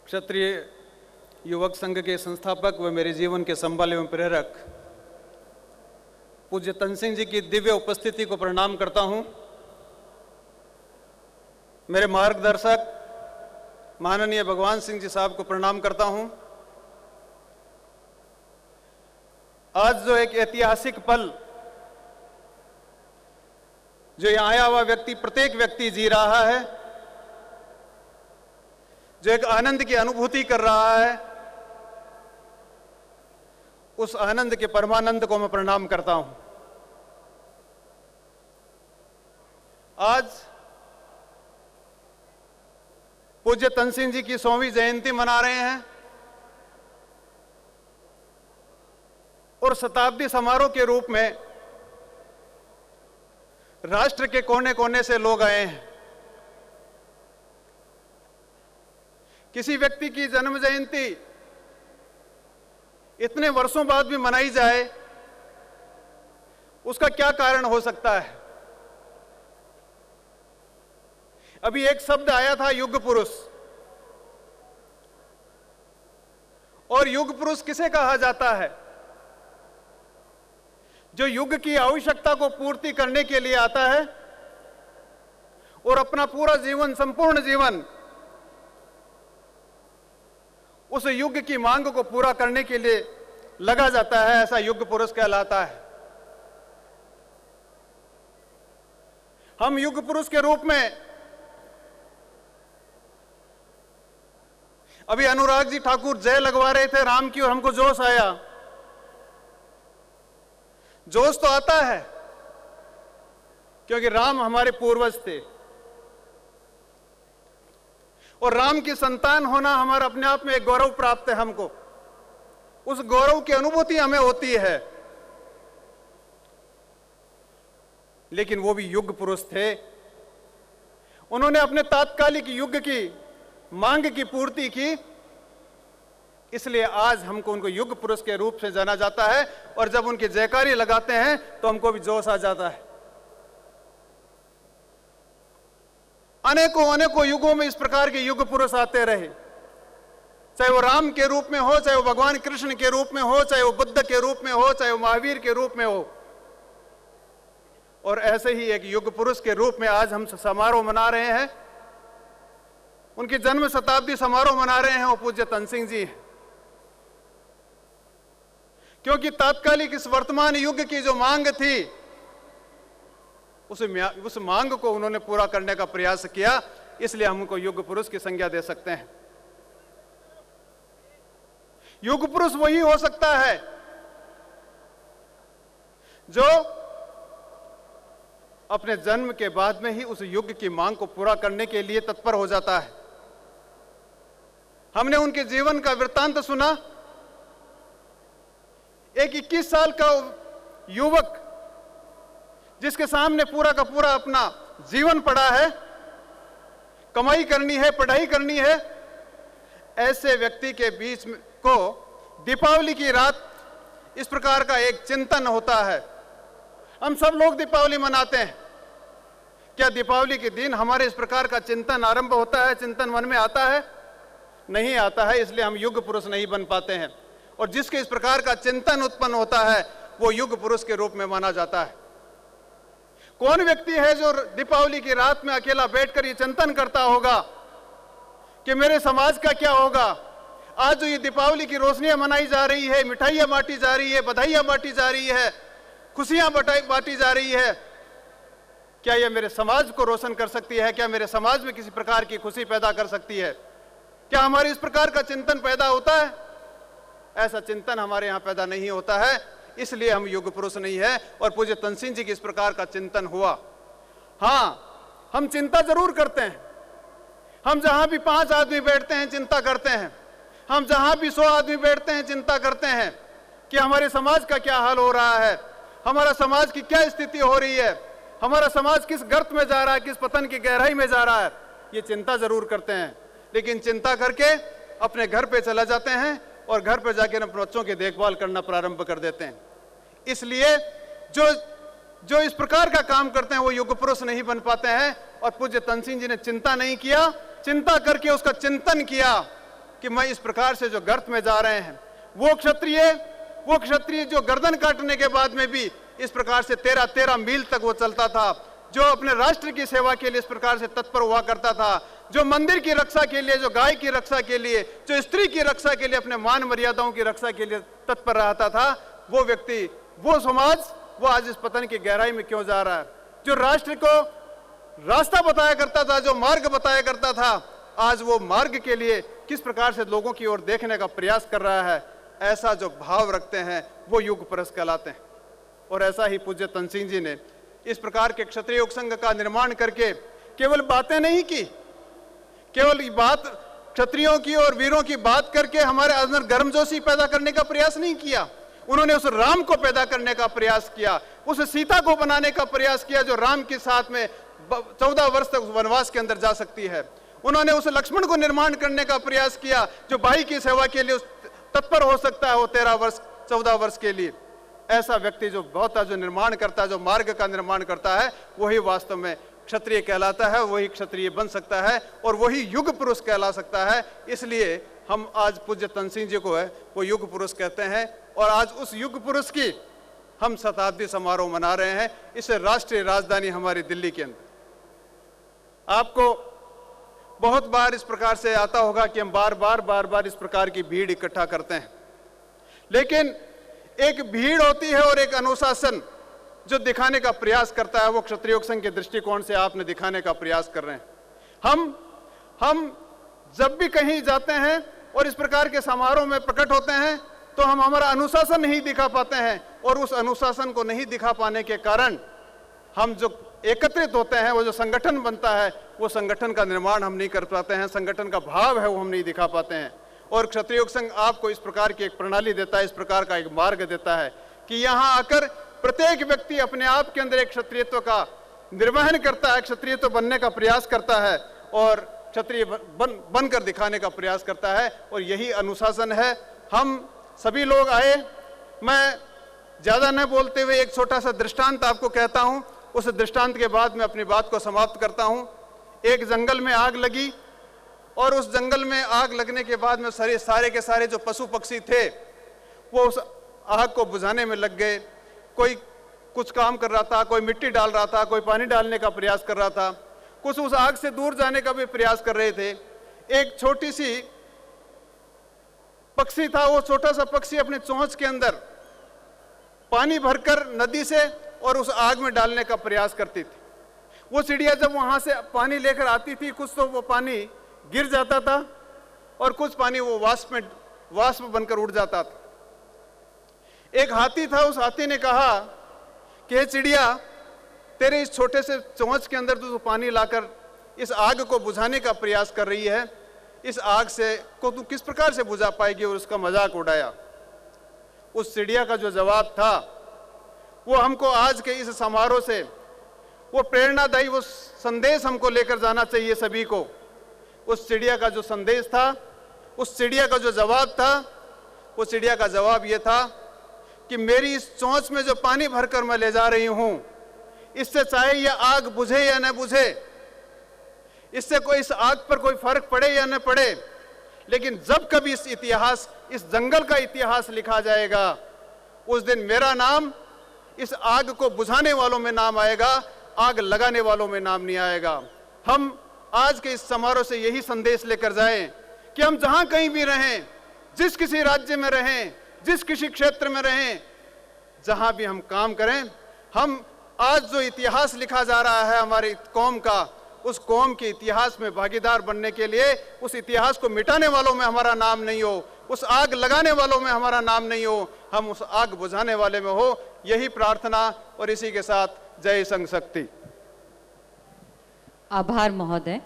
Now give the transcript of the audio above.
क्षत्रिय युवक संघ के संस्थापक व मेरे जीवन के संबल एवं प्रेरक पूज्य तन सिंह जी की दिव्य उपस्थिति को प्रणाम करता हूं। मेरे मार्गदर्शक माननीय भगवान सिंह जी साहब को प्रणाम करता हूं। आज जो एक ऐतिहासिक पल जो यहां आया हुआ व्यक्ति, प्रत्येक व्यक्ति जी रहा है, जो एक आनंद की अनुभूति कर रहा है, उस आनंद के परमानंद को मैं प्रणाम करता हूं। आज पूज्य तन सिंह जी की 100वीं जयंती मना रहे हैं और शताब्दी समारोह के रूप में राष्ट्र के कोने कोने से लोग आए हैं। किसी व्यक्ति की जन्म जयंती इतने वर्षों बाद भी मनाई जाए, उसका क्या कारण हो सकता है? अभी एक शब्द आया था, युग पुरुष। और युग पुरुष किसे कहा जाता है? जो युग की आवश्यकता को पूर्ति करने के लिए आता है और अपना पूरा जीवन, संपूर्ण जीवन उस युग की मांग को पूरा करने के लिए लगा जाता है, ऐसा युग पुरुष कहलाता है। हम युग पुरुष के रूप में अभी अनुराग जी ठाकुर जय लगवा रहे थे राम की और हमको जोश आया। जोश तो आता है क्योंकि राम हमारे पूर्वज थे और राम की संतान होना हमारा अपने आप में एक गौरव प्राप्त है। हमको उस गौरव की अनुभूति हमें होती है। लेकिन वो भी युग पुरुष थे। उन्होंने अपने तात्कालिक युग की मांग की पूर्ति की, इसलिए आज हमको उनको युग पुरुष के रूप से जाना जाता है। और जब उनके जयकारी लगाते हैं तो हमको भी जोश आ जाता है। अनेकों अनेकों युगों में इस प्रकार के युग पुरुष आते रहे, चाहे वो राम के रूप में हो, चाहे वो भगवान कृष्ण के रूप में हो, चाहे वो बुद्ध के रूप में हो, चाहे वो महावीर के रूप में हो। और ऐसे ही एक युग पुरुष के रूप में आज हम समारोह मना रहे हैं, उनकी जन्म शताब्दी समारोह मना रहे हैं, वो पूज्य तन सिंह जी हैं। क्योंकि तात्कालिक इस वर्तमान युग की जो मांग थी, उस मांग को उन्होंने पूरा करने का प्रयास किया, इसलिए हम उनको युग पुरुष की संज्ञा दे सकते हैं। युग पुरुष वही हो सकता है जो अपने जन्म के बाद में ही उस युग की मांग को पूरा करने के लिए तत्पर हो जाता है। हमने उनके जीवन का वृत्तांत सुना। एक 21 साल का युवक जिसके सामने पूरा का पूरा अपना जीवन पड़ा है, कमाई करनी है, पढ़ाई करनी है, ऐसे व्यक्ति के बीच में को दीपावली की रात इस प्रकार का एक चिंतन होता है। हम सब लोग दीपावली मनाते हैं। क्या दीपावली के दिन हमारे इस प्रकार का चिंतन आरंभ होता है, चिंतन मन में आता है? नहीं आता है, इसलिए हम युग पुरुष नहीं बन पाते हैं। और जिसके इस प्रकार का चिंतन उत्पन्न होता है वो युग पुरुष के रूप में माना जाता है। कौन व्यक्ति है जो दीपावली की रात में अकेला बैठकर ये चिंतन करता होगा कि मेरे समाज का क्या होगा? आज जो ये दीपावली की रोशनियां मनाई जा रही है, मिठाइयां बांटी जा रही है, बधाइयां बांटी जा रही है, खुशियां बांटी जा रही है, क्या यह मेरे समाज को रोशन कर सकती है? क्या मेरे समाज में किसी प्रकार की खुशी पैदा कर सकती है? क्या हमारे इस प्रकार का चिंतन पैदा होता है? ऐसा चिंतन हमारे यहाँ पैदा नहीं होता है, इसलिए हम युग पुरुष नहीं है। और पूज्य तन सिंह जी की इस प्रकार का चिंतन हुआ। हाँ, हम चिंता जरूर करते हैं। हम जहां भी 5 आदमी बैठते हैं चिंता करते हैं। हम जहां भी 100 आदमी बैठते हैं चिंता करते हैं कि हमारे समाज का क्या हाल हो रहा है, हमारा समाज की क्या स्थिति हो रही है, हमारा समाज किस गर्त में जा रहा है, किस पतन की गहराई में जा रहा है। ये चिंता जरूर करते हैं, लेकिन चिंता करके अपने घर पे चला जाते हैं और घर पे जाकर अपने बच्चों की देखभाल करना प्रारंभ कर देते हैं। इसलिए जो इस प्रकार का काम करते हैं वो युग पुरुष नहीं बन पाते हैं। और पूज्य तन सिंह जी ने चिंता नहीं किया, चिंता करके उसका चिंतन किया कि मैं इस प्रकार से जो गर्त में जा रहे हैं, वो क्षत्रिय जो गर्दन काटने के बाद में भी इस प्रकार से 13 मील तक वो चलता था, जो अपने राष्ट्र की सेवा के लिए इस प्रकार से तत्पर हुआ करता था, जो मंदिर की रक्षा के लिए, जो गाय की रक्षा के लिए, जो स्त्री की रक्षा के लिए, अपने मान मर्यादाओं की रक्षा के लिए तत्पर रहता था, वो व्यक्ति, वो समाज, वो आज इस पतन की गहराई में क्यों जा रहा है? जो राष्ट्र को रास्ता बताया करता था, जो मार्ग बताया करता था, आज वो मार्ग के लिए किस प्रकार से लोगों की ओर देखने का प्रयास कर रहा है, ऐसा जो भाव रखते हैं वो युग पुरुष कहलाते हैं। और ऐसा ही पूज्य तनसिंह जी ने इस प्रकार के क्षत्रिय योग संघ का निर्माण करके केवल बातें नहीं की, केवल बात क्षत्रियों की और वीरों की बात करके हमारे अंदर गर्मजोशी पैदा करने का प्रयास नहीं किया। उन्होंने उस राम को पैदा करने का प्रयास किया, उस सीता को बनाने का प्रयास किया जो राम के साथ में 14 वर्ष तक वनवास के अंदर जा सकती है। उन्होंने उस लक्ष्मण को निर्माण करने का प्रयास किया जो भाई की सेवा के लिए तत्पर हो सकता है, वो 14 वर्ष के लिए। ऐसा व्यक्ति जो बहुत जो निर्माण करता है, जो मार्ग का निर्माण करता है, वही वास्तव में क्षत्रिय कहलाता है, वही क्षत्रिय बन सकता है और वही युग पुरुष कहला सकता है। इसलिए हम आज पूज्य तनसिंह जी को है वो युग पुरुष कहते हैं और आज उस युग पुरुष की हम शताब्दी समारोह मना रहे हैं, इसे राष्ट्रीय राजधानी हमारी दिल्ली के अंदर। आपको बहुत बार इस प्रकार से आता होगा कि हम बार बार इस प्रकार की भीड़ इकट्ठा करते हैं, लेकिन एक भीड़ होती है और एक अनुशासन जो दिखाने का प्रयास करता है, वो क्षत्रिय योग संघ के दृष्टिकोण से आपने दिखाने का प्रयास कर रहे हैं। हम जब भी कहीं जाते हैं और इस प्रकार के समारोह में प्रकट होते हैं तो हम हमारा अनुशासन नहीं दिखा पाते हैं और उस अनुशासन को नहीं दिखा पाने के कारण हम जो एकत्रित होते हैं, वो जो संगठन बनता है, वो संगठन का निर्माण हम नहीं कर पाते हैं, संगठन का भाव है वो हम नहीं दिखा पाते हैं। और क्षत्रिय योग संघ आपको इस प्रकार की एक प्रणाली देता है, इस प्रकार का एक मार्ग देता है कि यहाँ आकर प्रत्येक व्यक्ति अपने आप के अंदर एक क्षत्रियत्व का निर्वहन करता है, क्षत्रियत्व बनने का प्रयास करता है और क्षत्रिय बनकर दिखाने का प्रयास करता है। और यही अनुशासन है। हम सभी लोग आए, मैं ज्यादा न बोलते हुए एक छोटा सा दृष्टांत आपको कहता हूं, उस दृष्टांत के बाद मैं अपनी बात को समाप्त करता हूं। एक जंगल में आग लगी और उस जंगल में आग लगने के बाद में सारे के सारे जो पशु पक्षी थे वो उस आग को बुझाने में लग गए। कोई कुछ काम कर रहा था, कोई मिट्टी डाल रहा था, कोई पानी डालने का प्रयास कर रहा था, कुछ उस आग से दूर जाने का भी प्रयास कर रहे थे। एक छोटी सी पक्षी था, वो छोटा सा पक्षी अपने चोंच के अंदर पानी भरकर नदी से और उस आग में डालने का प्रयास करती थी। वो चिड़िया जब वहां से पानी लेकर आती थी, कुछ तो वो पानी गिर जाता था और कुछ पानी वो वाष्प बनकर उड़ जाता था। एक हाथी था, उस हाथी ने कहा कि हे चिड़िया, तेरे इस छोटे से चोंच के अंदर तू पानी लाकर इस आग को बुझाने का प्रयास कर रही है, इस आग से को तू किस प्रकार से बुझा पाएगी? और उसका मजाक उड़ाया। उस चिड़िया का जो जवाब था वो हमको आज के इस समारोह से वो प्रेरणादायी वो संदेश हमको लेकर जाना चाहिए सभी को। उस चिड़िया का जो संदेश था, उस चिड़िया का जो जवाब था, वो चिड़िया का जवाब ये था कि मेरी इस चोंच में जो पानी भरकर मैं ले जा रही हूं, इससे चाहे यह आग बुझे या न बुझे, इससे कोई इस आग पर कोई फर्क पड़े या न पड़े, लेकिन जब कभी इस जंगल का इतिहास लिखा जाएगा, उस दिन मेरा नाम इस आग को बुझाने वालों में नाम आएगा, आग लगाने वालों में नाम नहीं आएगा। हम आज के इस समारोह से यही संदेश लेकर जाएं कि हम जहां कहीं भी रहें, जिस किसी राज्य में रहें, जिस किसी क्षेत्र में रहें, जहां भी हम काम करें, हम आज जो इतिहास लिखा जा रहा है हमारी कौम का, उस कौम के इतिहास में भागीदार बनने के लिए उस इतिहास को मिटाने वालों में हमारा नाम नहीं हो, उस आग लगाने वालों में हमारा नाम नहीं हो, हम उस आग बुझाने वाले में हो। यही प्रार्थना और इसी के साथ जय संघ शक्ति। आभार महोदय।